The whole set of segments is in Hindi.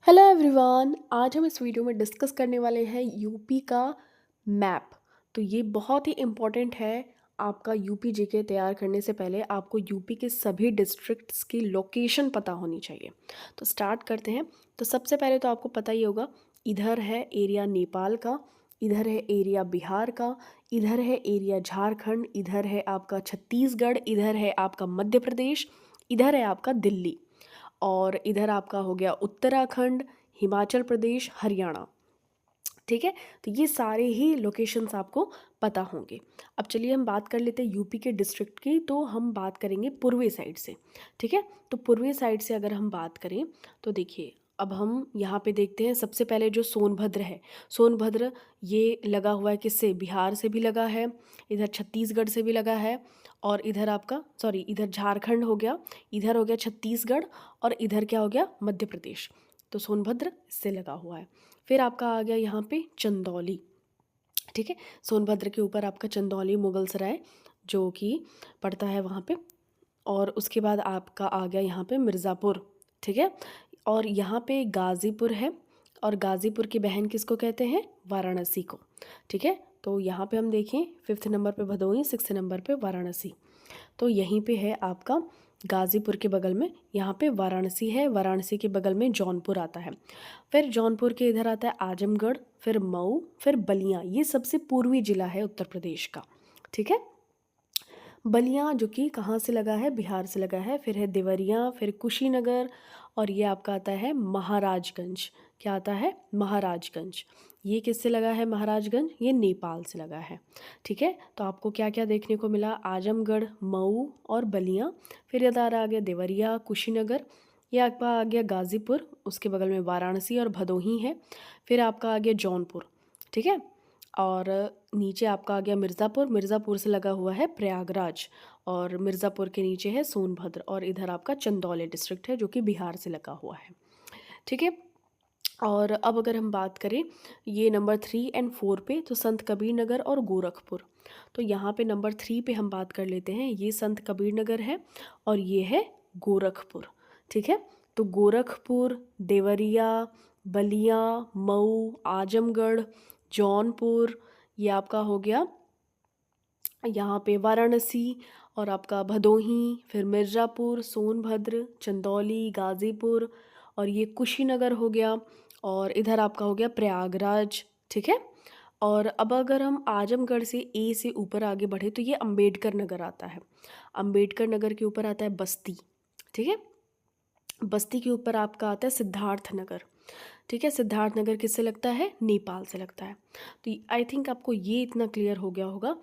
Hello everyone. आज हम इस वीडियो में डिस्कस करने वाले हैं यूपी का मैप। तो ये बहुत ही इम्पोर्टेंट है। आपका यूपी जीके तैयार करने से पहले आपको यूपी के सभी डिस्ट्रिक्ट्स की लोकेशन पता होनी चाहिए। तो स्टार्ट करते हैं। तो सबसे पहले तो आपको पता ही होगा, इधर है एरिया नेपाल का, इधर है एरिया बिहार का, इधर है एरिया झारखंड, इधर है आपका छत्तीसगढ़, इधर है आपका मध्य प्रदेश, इधर है आपका दिल्ली, और इधर आपका हो गया उत्तराखंड, हिमाचल प्रदेश, हरियाणा। ठीक है, तो ये सारे ही लोकेशंस आपको पता होंगे। अब चलिए हम बात कर लेते हैं यूपी के डिस्ट्रिक्ट की। तो हम बात करेंगे पूर्वी साइड से। ठीक है, तो पूर्वी साइड से अगर हम बात करें तो देखिए, अब हम यहाँ पे देखते हैं सबसे पहले जो सोनभद्र है। सोनभद्र ये लगा हुआ है किससे? बिहार से भी लगा है, इधर छत्तीसगढ़ से भी लगा है, और इधर आपका इधर झारखंड हो गया, इधर हो गया छत्तीसगढ़, और इधर क्या हो गया? मध्य प्रदेश। तो सोनभद्र इससे लगा हुआ है। फिर आपका आ गया यहाँ पे चंदौली। ठीक है, सोनभद्र के ऊपर आपका चंदौली मुगलसराय जो कि पड़ता है वहाँ पे। और उसके बाद आपका आ गया यहाँ पे मिर्ज़ापुर। ठीक है, और यहाँ पे गाज़ीपुर है, और गाज़ीपुर की बहन किसको कहते हैं? वाराणसी को। ठीक है, तो यहाँ पे हम देखें 5th नंबर पे भदोही, 6th नंबर पे वाराणसी। तो यहीं पे है आपका गाज़ीपुर के बगल में यहाँ पे वाराणसी है, वाराणसी के बगल में जौनपुर आता है। फिर जौनपुर के इधर आता है आजमगढ़, फिर मऊ, फिर बलिया। ये सबसे पूर्वी जिला है उत्तर प्रदेश का। ठीक है, बलिया जो कि कहाँ से लगा है? बिहार से लगा है। फिर है देवरिया, फिर कुशीनगर, और ये आपका आता है महाराजगंज। क्या आता है? महाराजगंज। ये किससे लगा है महाराजगंज? ये नेपाल से लगा है। ठीक है, तो आपको क्या क्या देखने को मिला? आजमगढ़, मऊ और बलिया। फिर इधर आ गया देवरिया, कुशीनगर। ये आपका आ गया गाज़ीपुर, उसके बगल में वाराणसी और भदोही है। फिर आपका आ गया जौनपुर। ठीक है, और नीचे आपका आ गया मिर्ज़ापुर, मिर्ज़ापुर से लगा हुआ है प्रयागराज, और मिर्ज़ापुर के नीचे है सोनभद्र, और इधर आपका चंदौली डिस्ट्रिक्ट है जो कि बिहार से लगा हुआ है। ठीक है, और अब अगर हम बात करें ये नंबर 3 एंड 4 पे, तो संत कबीर नगर और गोरखपुर। तो यहाँ पे नंबर 3 पे हम बात कर लेते हैं। ये संत कबीर नगर है और ये है गोरखपुर। ठीक है, तो गोरखपुर, देवरिया, बलिया, मऊ, आजमगढ़, जौनपुर, ये आपका हो गया यहाँ पे वाराणसी, और आपका भदोही, फिर मिर्ज़ापुर, सोनभद्र, चंदौली, गाज़ीपुर, और ये कुशीनगर हो गया, और इधर आपका हो गया प्रयागराज। ठीक है, और अब अगर हम आजमगढ़ से ए से ऊपर आगे बढ़े तो ये अंबेडकर नगर आता है। अंबेडकर नगर के ऊपर आता है बस्ती। ठीक है, बस्ती के ऊपर आपका आता है सिद्धार्थ नगर। ठीक है, सिद्धार्थ नगर किससे लगता है? नेपाल से लगता है। तो आई थिंक आपको ये इतना क्लियर हो गया होगा।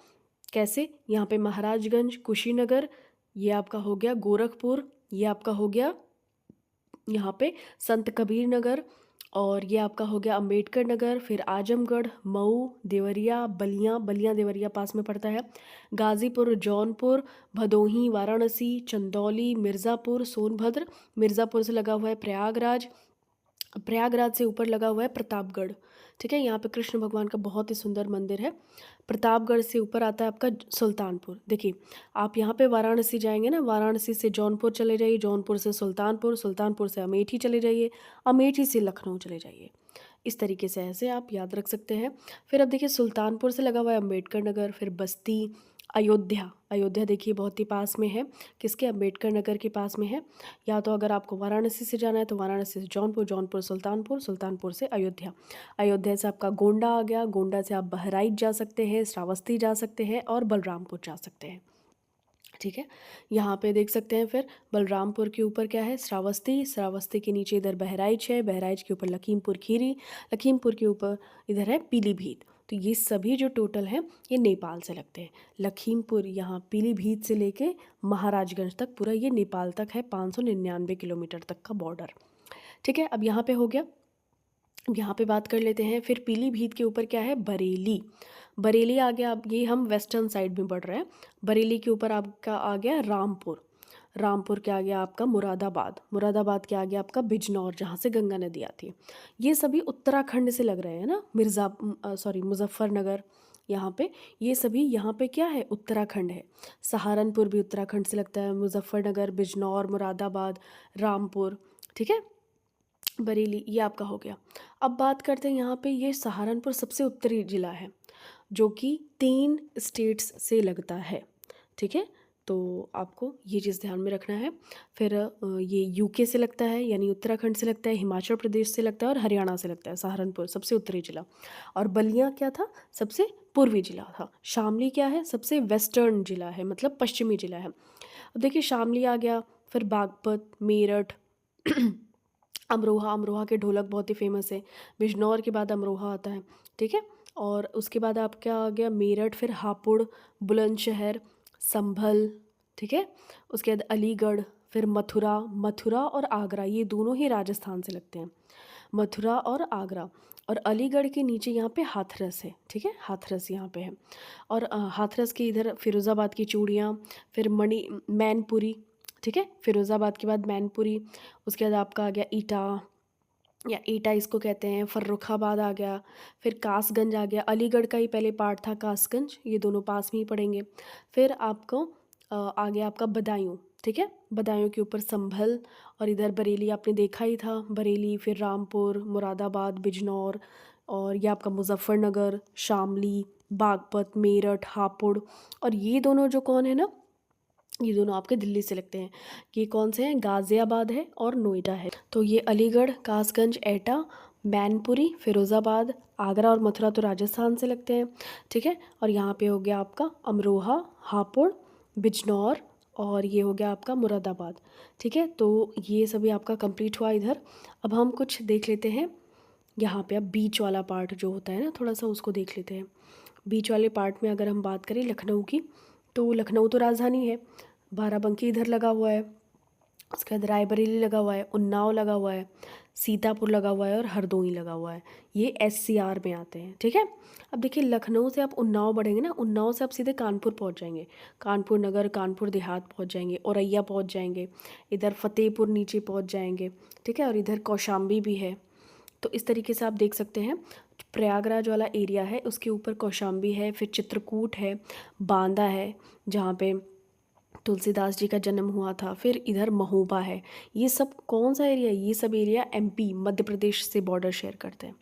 कैसे? यहाँ पे महाराजगंज, कुशीनगर, ये आपका हो गया गोरखपुर, ये आपका हो गया यहाँ पे संत कबीर नगर, और ये आपका हो गया अंबेडकर नगर, फिर आजमगढ़, मऊ, देवरिया, बलिया, बलिया देवरिया पास में पड़ता है, गाज़ीपुर, जौनपुर, भदोही, वाराणसी, चंदौली, मिर्ज़ापुर, सोनभद्र। मिर्ज़ापुर से लगा हुआ है प्रयागराज, प्रयागराज से ऊपर लगा हुआ है प्रतापगढ़। ठीक है, यहाँ पे कृष्ण भगवान का बहुत ही सुंदर मंदिर है। प्रतापगढ़ से ऊपर आता है आपका सुल्तानपुर। देखिए, आप यहाँ पे वाराणसी जाएंगे ना, वाराणसी से जौनपुर चले जाइए, जौनपुर से सुल्तानपुर, सुल्तानपुर से अमेठी चले जाइए, अमेठी से लखनऊ चले जाइए। इस तरीके से ऐसे आप याद रख सकते हैं। फिर अब देखिए, सुल्तानपुर से लगा हुआ है अम्बेडकर नगर, फिर बस्ती, अयोध्या। अयोध्या देखिए बहुत ही पास में है, किसके? अम्बेडकर नगर के पास में है। या तो अगर आपको वाराणसी से जाना है तो वाराणसी से जौनपुर, जौनपुर सुल्तानपुर, सुल्तानपुर से अयोध्या, अयोध्या से आपका गोंडा आ गया, गोंडा से आप बहराइच जा सकते हैं, श्रावस्ती जा सकते हैं, और बलरामपुर जा सकते हैं। ठीक है, यहाँ पे देख सकते हैं। फिर बलरामपुर के ऊपर क्या है? श्रावस्ती, श्रावस्ती के नीचे इधर बहराइच है, बहराइच के ऊपर लखीमपुर खीरी, लखीमपुर के ऊपर इधर है पीलीभीत। तो ये सभी जो टोटल हैं ये नेपाल से लगते हैं। लखीमपुर यहाँ पीलीभीत से लेके महाराजगंज तक पूरा ये नेपाल तक है, 599 किलोमीटर तक का बॉर्डर। ठीक है, अब यहाँ पे हो गया। यहाँ पे बात कर लेते हैं। फिर पीलीभीत के ऊपर क्या है? बरेली। बरेली आ गया। अब ये हम वेस्टर्न साइड में बढ़ रहे हैं। बरेली के ऊपर आपका आ गया रामपुर, रामपुर के आ गया आपका मुरादाबाद, मुरादाबाद के आ गया आपका बिजनौर जहाँ से गंगा नदी आती है। ये सभी उत्तराखंड से लग रहे हैं ना, मुजफ्फरनगर यहाँ पे, ये सभी यहाँ पे क्या है? उत्तराखंड है। सहारनपुर भी उत्तराखंड से लगता है, मुजफ्फरनगर, बिजनौर, मुरादाबाद, रामपुर। ठीक है, बरेली ये आपका हो गया। अब बात करते हैं यहाँ पे, ये सहारनपुर सबसे उत्तरी ज़िला है जो कि 3 स्टेट्स से लगता है, ठीक है? तो आपको ये चीज़ ध्यान में रखना है। फिर ये यूके से लगता है, यानी उत्तराखंड से लगता है, हिमाचल प्रदेश से लगता है और हरियाणा से लगता है। सहारनपुर सबसे उत्तरी ज़िला। और बलिया क्या था? सबसे पूर्वी ज़िला था। शामली क्या है? सबसे वेस्टर्न ज़िला है, मतलब पश्चिमी ज़िला है। अब देखिए शामली आ गया, फिर बागपत, मेरठ, अमरोहा, अमरोहा के ढोलक बहुत ही फेमस है। बिजनौर के बाद अमरोहा आता है, ठीक है? और उसके बाद आपका आ गया मेरठ, फिर हापुड़, बुलंदशहर, संभल, ठीक है? उसके बाद अलीगढ़, फिर मथुरा, मथुरा और आगरा ये दोनों ही राजस्थान से लगते हैं। मथुरा और आगरा। और अलीगढ़ के नीचे यहाँ पे हाथरस है, ठीक है? हाथरस यहाँ पे है। और हाथरस के इधर फिरोज़ाबाद की चूड़ियाँ, फिर मैनपुरी, ठीक है? फिरोज़ाबाद के बाद मैनपुरी, उसके बाद आपका आ गया ईटा, या एटा इसको कहते हैं, फर्रुखाबाद आ गया, फिर कासगंज आ गया। अलीगढ़ का ही पहले पार्ट था कासगंज, ये दोनों पास में ही पड़ेंगे। फिर आपको आ गया आपका बदायूं, ठीक है? बदायूं के ऊपर संभल, और इधर बरेली आपने देखा ही था, बरेली, फिर रामपुर, मुरादाबाद, बिजनौर, और ये आपका मुजफ्फरनगर, शामली, बागपत, मेरठ, हापुड़। और ये दोनों जो कौन है ना, ये दोनों आपके दिल्ली से लगते हैं। ये कौन से हैं? गाज़ियाबाद है और नोएडा है। तो ये अलीगढ़, कासगंज, एटा, मैनपुरी, फिरोज़ाबाद, आगरा और मथुरा तो राजस्थान से लगते हैं, ठीक है? और यहाँ पे हो गया आपका अमरोहा, हापुड़, बिजनौर, और ये हो गया आपका मुरादाबाद, ठीक है? तो ये सभी आपका कंप्लीट हुआ इधर। अब हम कुछ देख लेते हैं यहाँ पे। अब बीच वाला पार्ट जो होता है ना, थोड़ा सा उसको देख लेते हैं। बीच वाले पार्ट में अगर हम बात करें लखनऊ की, तो लखनऊ तो राजधानी है, बाराबंकी इधर लगा हुआ है, उसके बाद रायबरेली लगा हुआ है, उन्नाव लगा हुआ है, सीतापुर लगा हुआ है और हरदोई लगा हुआ है। ये SCR में आते हैं, ठीक है? अब देखिए लखनऊ से आप उन्नाव बढ़ेंगे ना, उन्नाव से आप सीधे कानपुर पहुंच जाएंगे, कानपुर नगर, कानपुर देहात पहुंच जाएंगे, औरैया पहुंच जाएंगे, इधर फतेहपुर नीचे पहुंच जाएंगे, ठीक है? और इधर कौशाम्बी भी है। तो इस तरीके से आप देख सकते हैं, प्रयागराज वाला एरिया है, उसके ऊपर कौशाम्बी है, फिर चित्रकूट है, बांदा है जहाँ पे तुलसीदास जी का जन्म हुआ था, फिर इधर महोबा है। ये सब कौन सा एरिया है? ये सब एरिया MP मध्य प्रदेश से बॉर्डर शेयर करते हैं।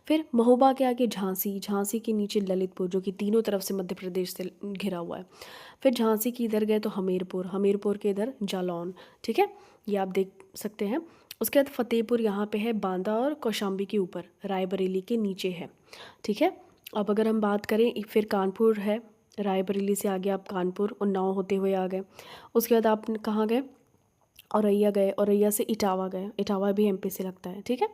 फिर महोबा के आगे झांसी, झांसी के नीचे ललितपुर जो कि तीनों तरफ से मध्य प्रदेश से घिरा हुआ है। फिर झांसी की इधर गए तो हमीरपुर, हमीरपुर के इधर जालौन, ठीक है? ये आप देख सकते हैं। उसके बाद फतेहपुर यहाँ पे है, बांदा और कौशाम्बी के ऊपर, रायबरेली के नीचे है, ठीक है? अब अगर हम बात करें, फिर कानपुर है, रायबरेली से आगे आप कानपुर, उन्नाव होते हुए आ गए। उसके बाद आप कहाँ गए? औरैया गए, औरैया से इटावा गए, इटावा भी MP से लगता है, ठीक है?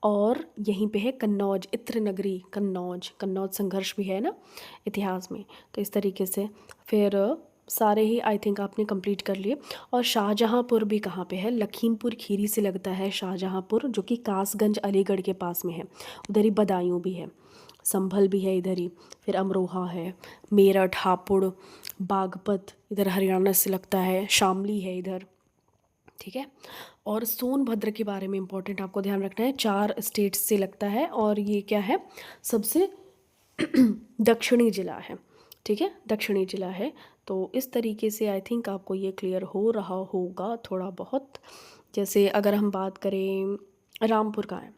और यहीं पे है कन्नौज, इत्र नगरी कन्नौज, कन्नौज संघर्ष भी है ना इतिहास में। तो इस तरीके से फिर सारे ही आई थिंक आपने कंप्लीट कर लिए। और शाहजहाँपुर भी कहाँ पे है? लखीमपुर खीरी से लगता है शाहजहाँपुर, जो कि कासगंज अलीगढ़ के पास में है। उधर ही बदायूं भी है, संभल भी है इधर ही, फिर अमरोहा है, मेरठ, हापुड़, बागपत इधर हरियाणा से लगता है, शामली है इधर, ठीक है? और सोनभद्र के बारे में इंपॉर्टेंट आपको ध्यान रखना है, 4 स्टेट्स से लगता है, और ये क्या है? सबसे दक्षिणी जिला है, ठीक है? दक्षिणी जिला है। तो इस तरीके से आई थिंक आपको ये क्लियर हो रहा होगा थोड़ा बहुत। जैसे अगर हम बात करें रामपुर का है,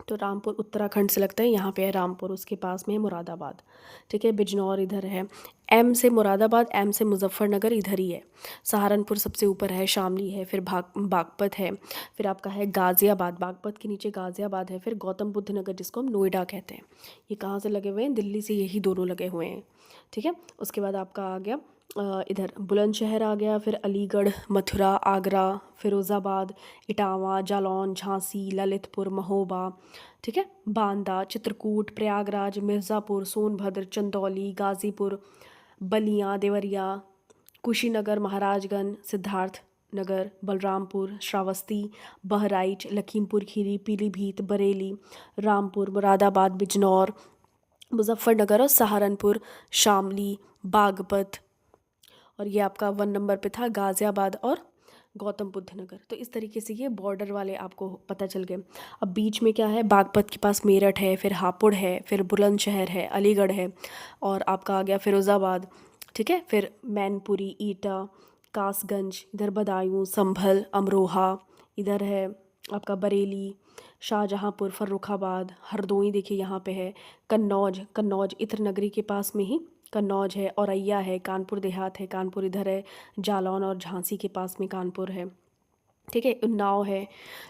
तो रामपुर उत्तराखंड से लगता है, यहाँ पे है रामपुर, उसके पास में है मुरादाबाद, ठीक है? बिजनौर इधर है, M से मुरादाबाद, M से मुजफ्फरनगर इधर ही है। सहारनपुर सबसे ऊपर है, शामली है, फिर बागपत है, फिर आपका है गाज़ियाबाद, बागपत के नीचे गाज़ियाबाद है, फिर गौतम बुद्ध नगर जिसको हम नोएडा कहते हैं। ये कहाँ से लगे हुए हैं? दिल्ली से यही दोनों लगे हुए हैं, ठीक है? उसके बाद आपका आ गया इधर बुलंदशहर आ गया, फिर अलीगढ़, मथुरा, आगरा, फिरोज़ाबाद, इटावा, जालौन, झांसी, ललितपुर, महोबा, ठीक है? बांदा, चित्रकूट, प्रयागराज, मिर्ज़ापुर, सोनभद्र, चंदौली, गाज़ीपुर, बलिया, देवरिया, कुशीनगर, महाराजगंज, सिद्धार्थ नगर, बलरामपुर, श्रावस्ती, बहराइच, लखीमपुर खीरी, पीलीभीत, बरेली, रामपुर, मुरादाबाद, बिजनौर, मुजफ्फरनगर और सहारनपुर, शामली, बागपत, और ये आपका 1 नंबर पे था गाज़ियाबाद और गौतम बुद्ध नगर। तो इस तरीके से ये बॉर्डर वाले आपको पता चल गए। अब बीच में क्या है? बागपत के पास मेरठ है, फिर हापुड़ है, फिर बुलंदशहर है, अलीगढ़ है, और आपका आ गया फिरोज़ाबाद, ठीक है? फिर मैनपुरी, ईटा, कासगंज, इधर बदायूं, संभल, अमरोहा, इधर है आपका बरेली, शाहजहाँपुर, फर्रुखाबाद, हरदोई देखिए यहाँ पे है, कन्नौज, कन्नौज इत्र नगरी के पास में ही कन्नौज है, औरैया है, कानपुर देहात है, कानपुर इधर है, जालौन और झांसी के पास में कानपुर है, ठीक है। उन्नाव है,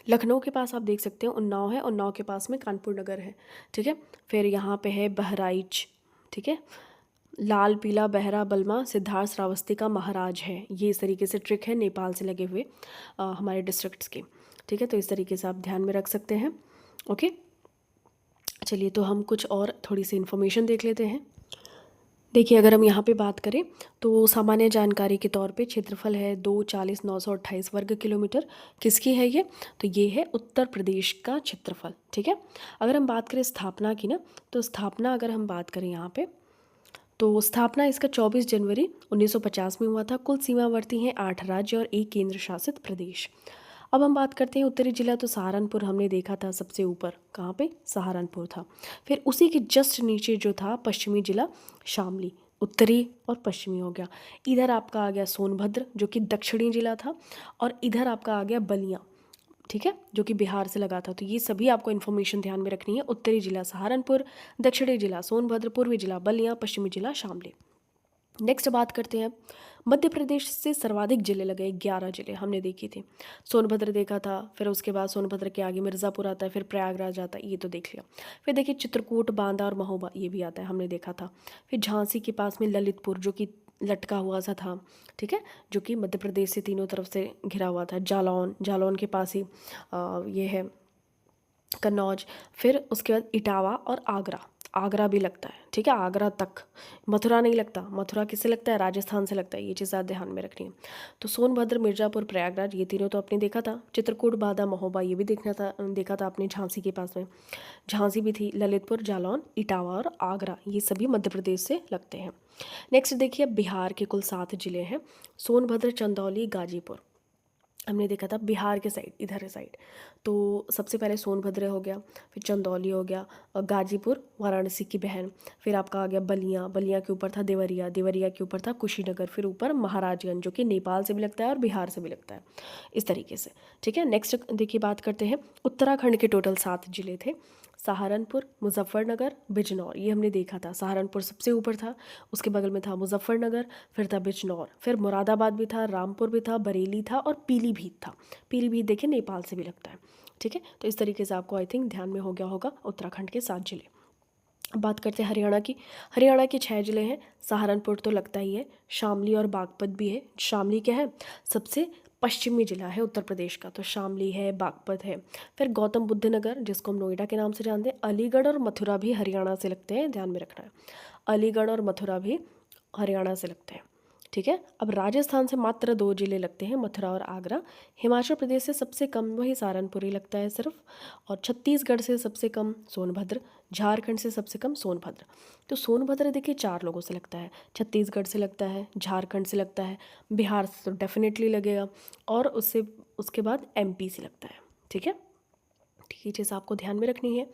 लखनऊ के पास आप देख सकते हो उन्नाव है, उन्नाव के पास में कानपुर नगर है, ठीक है। फिर यहाँ पे है बहराइच, ठीक है। लाल पीला बहरा बलमा सिद्धार्थ श्रावस्ती का महाराज है, ये इस तरीके से ट्रिक है नेपाल से लगे हुए हमारे डिस्ट्रिक्ट्स के, ठीक है। तो इस तरीके से आप ध्यान में रख सकते हैं। ओके, चलिए तो हम कुछ और थोड़ी सी इन्फॉर्मेशन देख लेते हैं। देखिए अगर हम यहाँ पे बात करें तो सामान्य जानकारी के तौर पे क्षेत्रफल है 240,928 वर्ग किलोमीटर। किसकी है ये? तो ये है उत्तर प्रदेश का क्षेत्रफल, ठीक है। अगर हम बात करें स्थापना की ना, तो स्थापना अगर हम बात करें यहाँ पे, तो स्थापना इसका 24 जनवरी 1950 में हुआ था। कुल सीमावर्ती हैं 8 राज्य और 1 केंद्र शासित प्रदेश। अब हम बात करते हैं उत्तरी जिला, तो सहारनपुर हमने देखा था सबसे ऊपर, कहाँ पे? सहारनपुर था। फिर उसी के जस्ट नीचे जो था पश्चिमी जिला शामली, उत्तरी और पश्चिमी हो गया। इधर आपका आ गया सोनभद्र जो कि दक्षिणी जिला था, और इधर आपका आ गया बलिया, ठीक है, जो कि बिहार से लगा था। तो ये सभी आपको इन्फॉर्मेशन ध्यान में रखनी है। उत्तरी जिला सहारनपुर, दक्षिणी जिला सोनभद्र, पूर्वी जिला बलिया, पश्चिमी जिला शामली। नेक्स्ट बात करते हैं, मध्य प्रदेश से सर्वाधिक जिले लगे 11 जिले हमने देखी थी। सोनभद्र देखा था, फिर उसके बाद सोनभद्र के आगे मिर्ज़ापुर आता है, फिर प्रयागराज आता है, ये तो देख लिया। फिर देखिए चित्रकूट, बांदा और महोबा, ये भी आता है, हमने देखा था। फिर झांसी के पास में ललितपुर जो कि लटका हुआ सा था, ठीक है, जो कि मध्य प्रदेश से तीनों तरफ से घिरा हुआ था। जालौन, जालौन के पास ही ये है कन्नौज। फिर उसके बाद इटावा और आगरा, आगरा भी लगता है, ठीक है, आगरा तक। मथुरा नहीं लगता, मथुरा किससे लगता है? राजस्थान से लगता है, ये चीज़ ध्यान में रखनी है। तो सोनभद्र, मिर्ज़ापुर, प्रयागराज, ये तीनों तो आपने देखा था। चित्रकूट, बांदा, महोबा, ये भी देखा था आपने झांसी के पास में, झांसी भी थी। ललितपुर, जालौन, इटावा और आगरा, ये सभी मध्य प्रदेश से लगते हैं। नेक्स्ट देखिए बिहार के कुल 7 जिले हैं, सोनभद्र, चंदौली, गाजीपुर, हमने देखा था बिहार के साइड, इधर साइड। तो सबसे पहले सोनभद्र हो गया, फिर चंदौली हो गया, और गाजीपुर वाराणसी की बहन, फिर आपका आ गया बलिया, बलिया के ऊपर था देवरिया, देवरिया के ऊपर था कुशीनगर, फिर ऊपर महाराजगंज जो कि नेपाल से भी लगता है और बिहार से भी लगता है, इस तरीके से, ठीक है। नेक्स्ट देखिए बात करते हैं, उत्तराखंड के टोटल 7 जिले थे, सहारनपुर, मुजफ्फरनगर, बिजनौर, ये हमने देखा था। सहारनपुर सबसे ऊपर था, उसके बगल में था मुजफ्फरनगर, फिर था बिजनौर, फिर मुरादाबाद भी था, रामपुर भी था, बरेली था और पीलीभीत था। पीलीभीत देखिए नेपाल से भी लगता है, ठीक है। तो इस तरीके से आपको आई थिंक ध्यान में हो गया होगा उत्तराखंड के 7 जिले। अब बात करते हैं हरियाणा की। हरियाणा के 6 जिले हैं, सहारनपुर तो लगता ही है, शामली और बागपत भी है। शामली क्या है? सबसे पश्चिमी जिला है उत्तर प्रदेश का, तो शामली है, बागपत है। फिर गौतम बुद्ध नगर जिसको हम नोएडा के नाम से जानते हैं, अलीगढ़ और मथुरा भी हरियाणा से लगते हैं, ध्यान में रखना है, अलीगढ़ और मथुरा भी हरियाणा से लगते हैं, ठीक है। अब राजस्थान से मात्र 2 जिले लगते हैं, मथुरा और आगरा। हिमाचल प्रदेश से सबसे कम वही सहारनपुर ही लगता है सिर्फ, और छत्तीसगढ़ से सबसे कम सोनभद्र, झारखंड से सबसे कम सोनभद्र। तो सोनभद्र देखिए 4 लोगों से लगता है, छत्तीसगढ़ से लगता है, झारखंड से लगता है, बिहार से तो डेफिनेटली लगेगा, और उससे उसके बाद एमपी से लगता है, ठीक है। ये चीज़ आपको ध्यान में रखनी है।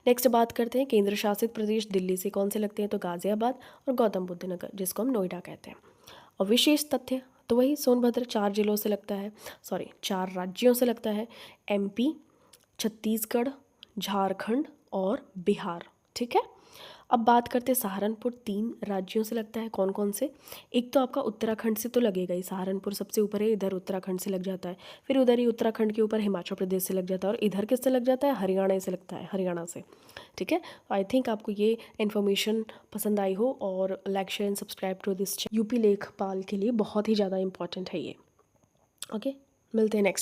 नेक्स्ट बात करते हैं केंद्र शासित प्रदेश दिल्ली से कौन से लगते हैं, तो गाज़ियाबाद और गौतम बुद्ध नगर जिसको हम नोएडा कहते हैं। और विशेष तथ्य तो वही सोनभद्र 4 जिलों से लगता है, सॉरी 4 राज्यों से लगता है, एमपी, छत्तीसगढ़, झारखंड और बिहार, ठीक है। अब बात करते हैं सहारनपुर 3 राज्यों से लगता है, कौन कौन से? एक तो आपका उत्तराखंड से तो लगेगा ही, सहारनपुर सबसे ऊपर है, इधर उत्तराखंड से लग जाता है। फिर उधर ही उत्तराखंड के ऊपर हिमाचल प्रदेश से लग जाता है, और इधर किससे लग जाता है? हरियाणा से लगता है, हरियाणा से, ठीक है। आई थिंक आपको ये इन्फॉर्मेशन पसंद आई हो, और like share and subscribe to this UP लेखपाल के लिए बहुत ही ज़्यादा इंपॉर्टेंट है ये। ओके, मिलते हैं नेक्स्ट।